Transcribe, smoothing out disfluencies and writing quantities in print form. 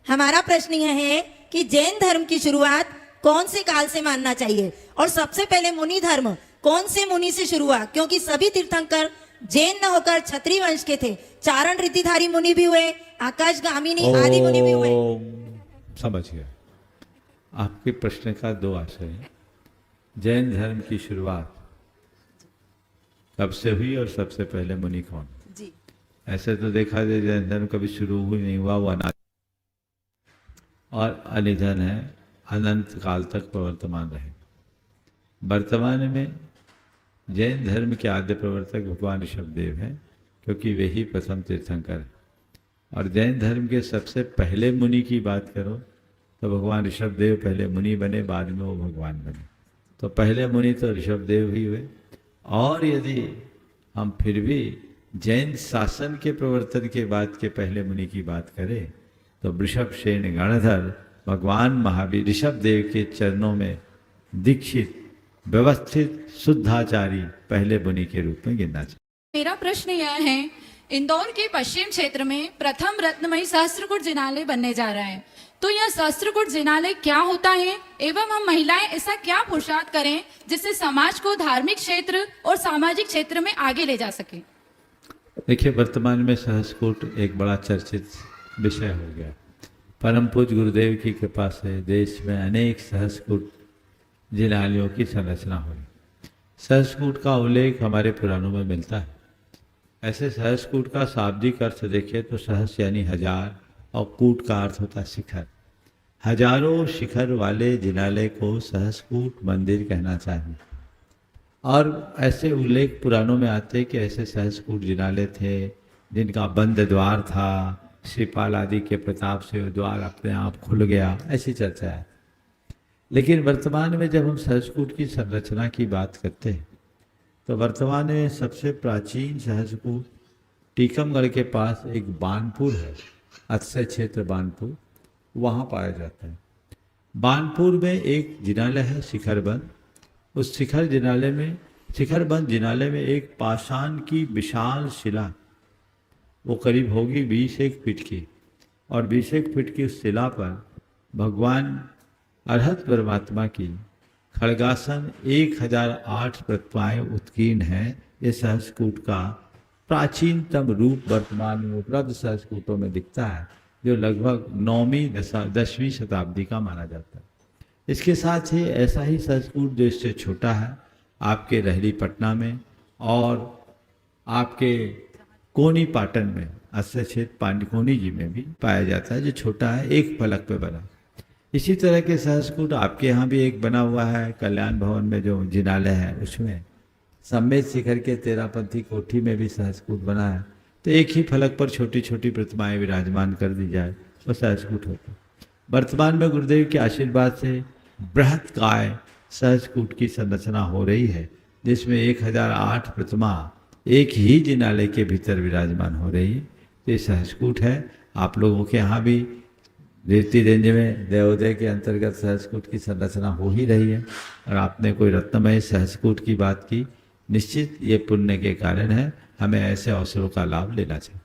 हमारा प्रश्न यह है कि जैन धर्म की शुरुआत कौन से काल से मानना चाहिए और सबसे पहले मुनि धर्म कौन से मुनि से शुरू हुआ, क्योंकि सभी तीर्थंकर जैन न होकर क्षत्रिय वंश के थे। चारण रीतिधारी मुनि भी हुए, आकाशगामिनी आदि मुनि भी हुए। समझ गया। आपके प्रश्न का दो आशय है। जैन धर्म की शुरुआत कब से हुई और सबसे पहले मुनि कौन? जी ऐसे तो देखा जाए जैन धर्म कभी शुरू हुई नहीं हुआ, वो अनादि और अनिधन है, अनंत काल तक प्रवर्तमान रहे। वर्तमान में जैन धर्म के आद्य प्रवर्तक भगवान ऋषभदेव हैं, क्योंकि वे ही प्रथम तीर्थंकर हैं। और जैन धर्म के सबसे पहले मुनि की बात करो तो भगवान ऋषभदेव पहले मुनि बने, बाद में वो भगवान बने। तो पहले मुनि तो ऋषभदेव ही हुए। और यदि हम फिर भी जैन शासन के प्रवर्तन के बाद के पहले मुनि की बात करें तो वृषभसेन गणधर भगवान महावीर ऋषभदेव के चरणों में दीक्षित व्यवस्थित शुद्धाचारी पहले मुनि के रूप में गिनना चाहिए। मेरा प्रश्न यह है, इंदौर के पश्चिम क्षेत्र में प्रथम रत्नमयी सहस्त्रकूट जिनालय बनने जा रहा है, तो यह सहस्त्रकूट जिनालय क्या होता है एवं हम महिलाएं ऐसा क्या पुरुषार्थ करें जिससे समाज को धार्मिक क्षेत्र और सामाजिक क्षेत्र में आगे ले जा सके? देखिए, वर्तमान में सहस्त्रकूट एक बड़ा चर्चित विषय हो गया। परम पूज्य गुरुदेव की कृपा से देश में अनेक सहस्त्रकूट जिनालयों की संरचना हुई। सहस्त्रकूट का उल्लेख हमारे पुराणों में मिलता है। ऐसे सहस्त्रकूट का शाब्दिक अर्थ देखें तो सहस्र यानी हजार और कूट का अर्थ होता है शिखर। हजारों शिखर वाले जिनालय को सहस्त्रकूट मंदिर कहना चाहिए। और ऐसे उल्लेख पुराणों में आते कि ऐसे सहस्त्रकूट जिनालय थे जिनका बंद द्वार था, श्रीपाल आदि के प्रताप से वो द्वार अपने आप खुल गया, ऐसी चर्चा है। लेकिन वर्तमान में जब हम सहस्त्रकूट की संरचना की बात करते हैं तो वर्तमान में सबसे प्राचीन सहस्त्रकूट टीकमगढ़ के पास एक बानपुर है, अक्षय क्षेत्र बानपुर, वहाँ पाया जाता है। बानपुर में एक जिनालय है शिखरबंद। उस शिखरबंद जिनालय में एक पाषाण की विशाल शिला, वो करीब होगी 20 फीट की, और 20 फीट की उस शिला पर भगवान अरहत परमात्मा की खड़गासन 1008 प्रतिमाएं उत्कीर्ण हैं। ये सहस्त्रकूट का प्राचीनतम रूप वर्तमान में उपलब्ध सहस्त्रकूटों में दिखता है, जो लगभग 9वीं 10वीं शताब्दी का माना जाता है। इसके साथ ही ऐसा ही सहस्त्रकूट जो इससे छोटा है आपके रहली पटना में और आपके कोनी पाटन में, अक्षय क्षेत्र पांडकोनी जी में भी पाया जाता है, जो छोटा है, एक फलक पे बना। इसी तरह के सहस्त्रकूट आपके यहाँ भी एक बना हुआ है कल्याण भवन में, जो जिनालय है उसमें सम्मेत शिखर के तेरापंथी कोठी में भी सहस्त्रकूट बना है। तो एक ही फलक पर छोटी छोटी प्रतिमाएं विराजमान कर दी जाए तो सहस्त्रकूट होता है। वर्तमान में गुरुदेव के आशीर्वाद से बृहत्काय सहस्त्रकूट की संरचना हो रही है, जिसमें 1008 प्रतिमा एक ही जिनालय के भीतर विराजमान हो रही है। तो ये सहस्त्रकूट है। आप लोगों के यहाँ भी रीति रेंज में देवोदय के अंतर्गत सहस्त्रकूट की संरचना हो ही रही है। और आपने कोई रत्नमय सहस्त्रकूट की बात की, निश्चित ये पुण्य के कारण है। हमें ऐसे अवसरों का लाभ लेना चाहिए।